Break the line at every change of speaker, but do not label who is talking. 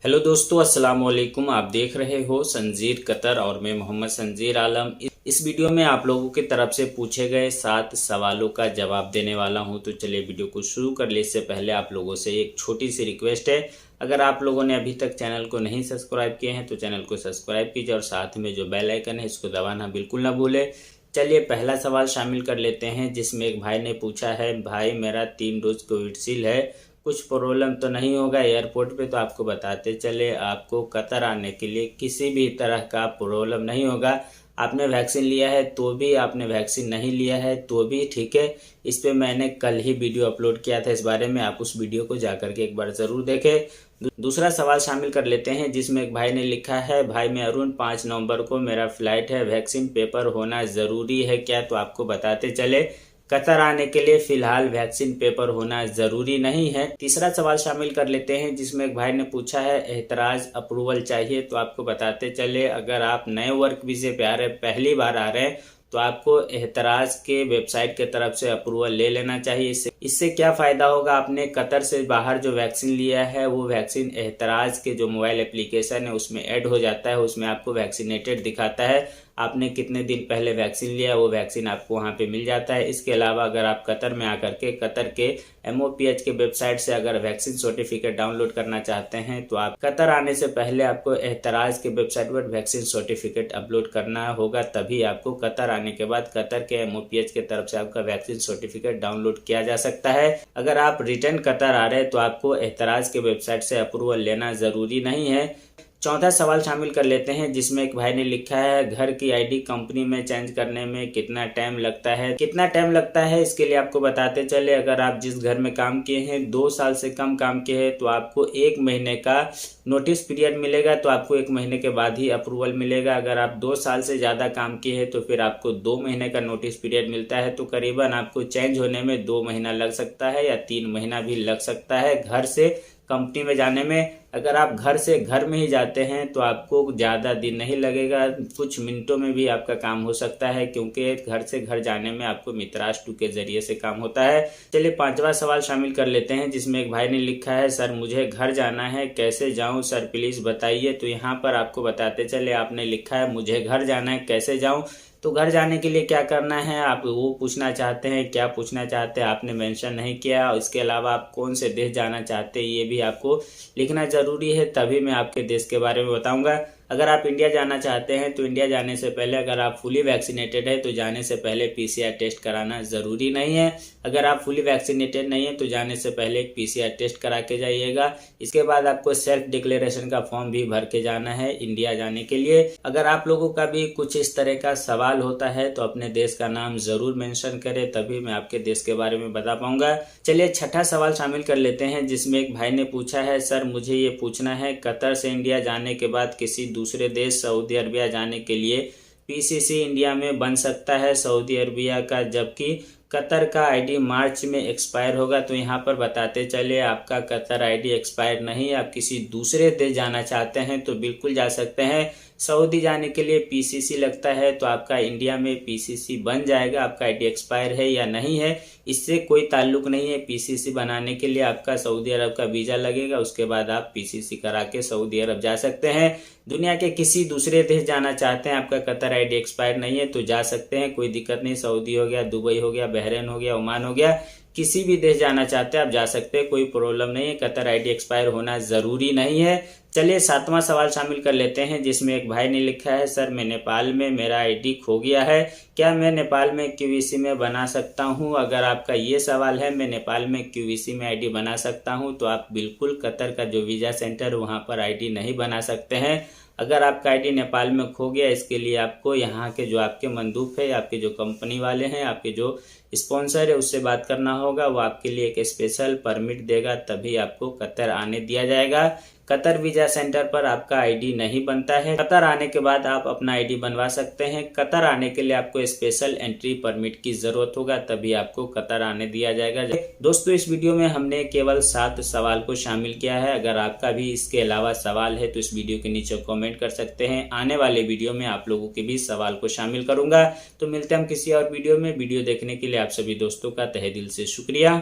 Hello दोस्तों, अस्सलाम वालेकुम। आप देख रहे हो संजीर कतर और मैं मोहम्मद संजीर आलम। इस वीडियो में आप लोगों की तरफ से पूछे गए 7 सवालों का जवाब देने वाला हूं। तो चलिए वीडियो को शुरू कर ले। इससे पहले आप लोगों से एक छोटी सी रिक्वेस्ट है, अगर आप लोगों ने अभी तक चैनल को नहीं सब्सक्राइब किए हैं तो चैनल को सब्सक्राइब कीजिए और साथ में जो बेल आइकन है इसको दबाना बिल्कुल ना भूले। चलिए पहला सवाल शामिल कर लेते हैं, जिसमें एक भाई ने पूछा है, भाई मेरा 3 डोज कोविशील्ड है, कुछ प्रॉब्लम तो नहीं होगा एयरपोर्ट पे? तो आपको बताते चले, आपको कतर आने के लिए किसी भी तरह का प्रॉब्लम नहीं होगा। आपने वैक्सीन लिया है तो भी, आपने वैक्सीन नहीं लिया है तो भी, ठीक है। इस पे मैंने कल ही वीडियो अपलोड किया था इस बारे में, आप उस वीडियो को जाकर के एक बार ज़रूर देखें। दूसरा सवाल शामिल कर लेते हैं, जिसमें एक भाई ने लिखा है, भाई मैं अरुण, 5 नवंबर को मेरा फ्लाइट है, वैक्सीन पेपर होना ज़रूरी है क्या? तो आपको बताते चले, कतर आने के लिए फिलहाल वैक्सीन पेपर होना जरूरी नहीं है। तीसरा सवाल शामिल कर लेते हैं, जिसमें एक भाई ने पूछा है, एतराज अप्रूवल चाहिए? तो आपको बताते चले, अगर आप नए वर्क वीजे पे आ रहे, पहली बार आ रहे हैं, तो आपको एतराज के वेबसाइट के तरफ से अप्रूवल ले लेना चाहिए। इससे क्या फ़ायदा होगा, आपने कतर से बाहर जो वैक्सीन लिया है वो वैक्सीन एतराज के जो मोबाइल एप्लीकेशन है उसमें ऐड हो जाता है, उसमें आपको वैक्सीनेटेड दिखाता है, आपने कितने दिन पहले वैक्सीन लिया वो वैक्सीन आपको वहाँ पे मिल जाता है। इसके अलावा अगर आप कतर में आकर के कतर के MOPH के वेबसाइट से अगर वैक्सीन सर्टिफिकेट डाउनलोड करना चाहते हैं तो आप कतर आने से पहले आपको एतराज के वेबसाइट पर वैक्सीन सर्टिफिकेट अपलोड करना होगा, तभी आपको कतर आने के बाद कतर के MOPH के तरफ से आपका वैक्सीन सर्टिफिकेट डाउनलोड किया जा सकता है। अगर आप रिटर्न कतर आ रहे हैं तो आपको एतराज के वेबसाइट से अप्रूवल लेना जरूरी नहीं है। चौथा सवाल शामिल कर लेते हैं, जिसमें एक भाई ने लिखा है, घर की आईडी कंपनी में चेंज करने में कितना टाइम लगता है? कितना टाइम लगता है इसके लिए आपको बताते चले, अगर आप जिस घर में काम किए हैं 2 साल से कम काम किए हैं तो आपको 1 महीने का नोटिस पीरियड मिलेगा, तो आपको 1 महीने के बाद ही अप्रूवल मिलेगा। अगर आप 2 साल से ज़्यादा काम किए हैं तो फिर आपको 2 महीने का नोटिस पीरियड मिलता है। तो करीबन आपको चेंज होने में 2 महीना लग सकता है या 3 महीना भी लग सकता है घर से कंपनी में जाने में। अगर आप घर से घर में ही जाते हैं तो आपको ज़्यादा दिन नहीं लगेगा, कुछ मिनटों में भी आपका काम हो सकता है, क्योंकि घर से घर जाने में आपको मित्राज 2 के जरिए से काम होता है। चलिए 5वां सवाल शामिल कर लेते हैं, जिसमें एक भाई ने लिखा है, सर मुझे घर जाना है, कैसे जाऊं सर प्लीज़ बताइए? तो यहाँ पर आपको बताते चले, आपने लिखा है मुझे घर जाना है, कैसे जाऊँ? तो घर जाने के लिए क्या करना है, आप वो पूछना चाहते हैं, क्या पूछना चाहते हैं आपने मेंशन नहीं किया। और इसके अलावा आप कौन से देश जाना चाहते हैं ये भी आपको लिखना ज़रूरी है, तभी मैं आपके देश के बारे में बताऊंगा। अगर आप इंडिया जाना चाहते हैं तो इंडिया जाने से पहले, अगर आप फुली वैक्सीनेटेड है तो जाने से पहले PCR टेस्ट कराना ज़रूरी नहीं है। अगर आप फुली वैक्सीनेटेड नहीं है तो जाने से पहले एक PCR टेस्ट करा के जाइएगा। इसके बाद आपको सेल्फ डिक्लेरेशन का फॉर्म भी भर के जाना है इंडिया जाने के लिए। अगर आप लोगों का भी कुछ इस तरह का सवाल होता है तो अपने देश का नाम ज़रूर मेंशन करें, तभी मैं आपके देश के बारे में बता पाऊंगा। चलिए 6ठा सवाल शामिल कर लेते हैं, जिसमें एक भाई ने पूछा है, सर मुझे ये पूछना है, कतर से इंडिया जाने के बाद किसी दूसरे देश सऊदी अरबिया जाने के लिए PCC इंडिया में बन सकता है सऊदी अरबिया का, जबकि कतर का ID मार्च में एक्सपायर होगा? तो यहाँ पर बताते चले, आपका कतर ID एक्सपायर नहीं है, आप किसी दूसरे देश जाना चाहते हैं तो बिल्कुल जा सकते हैं। सऊदी जाने के लिए PCC लगता है, तो आपका इंडिया में PCC बन जाएगा। आपका ID एक्सपायर है या नहीं है इससे कोई ताल्लुक नहीं है। PCC बनाने के लिए आपका सऊदी अरब का वीज़ा लगेगा, उसके बाद आप PCC करा के सऊदी अरब जा सकते हैं। दुनिया के किसी दूसरे देश जाना चाहते हैं, आपका कतर ID एक्सपायर नहीं है तो जा सकते हैं, कोई दिक्कत नहीं। सऊदी हो गया, दुबई हो गया, बहरीन हो गया, ओमान हो गया, किसी भी देश जाना चाहते हैं आप जा सकते हैं, कोई प्रॉब्लम नहीं है। कतर ID एक्सपायर होना ज़रूरी नहीं है। चलिए 7वां सवाल शामिल कर लेते हैं, जिसमें एक भाई ने लिखा है, सर मैं नेपाल में, मेरा ID खो गया है, क्या मैं नेपाल में QVC में बना सकता हूं? अगर आपका ये सवाल है, मैं नेपाल में QVC में ID बना सकता हूं, तो आप बिल्कुल कतर का जो वीज़ा सेंटर वहां पर ID नहीं बना सकते हैं। अगर आपका ID नेपाल में खो गया, इसके लिए आपको यहाँ के जो आपके मंदूब है, आपके जो कंपनी वाले हैं, आपके जो स्पॉन्सर है, उससे बात करना होगा। वो आपके लिए एक स्पेशल परमिट देगा, तभी आपको कतर आने दिया जाएगा। कतर वीज़ा सेंटर पर आपका ID नहीं बनता है। कतर आने के बाद आप अपना ID बनवा सकते हैं। कतर आने के लिए आपको स्पेशल एंट्री परमिट की ज़रूरत होगा, तभी आपको कतर आने दिया जाएगा। दोस्तों इस वीडियो में हमने केवल 7 सवाल को शामिल किया है। अगर आपका भी इसके अलावा सवाल है तो इस वीडियो के नीचे कमेंट कर सकते हैं। आने वाले वीडियो में आप लोगों के भी सवाल को शामिल करूंगा। तो मिलते हैं हम किसी और वीडियो में। वीडियो देखने के लिए आप सभी दोस्तों का तहे दिल से शुक्रिया।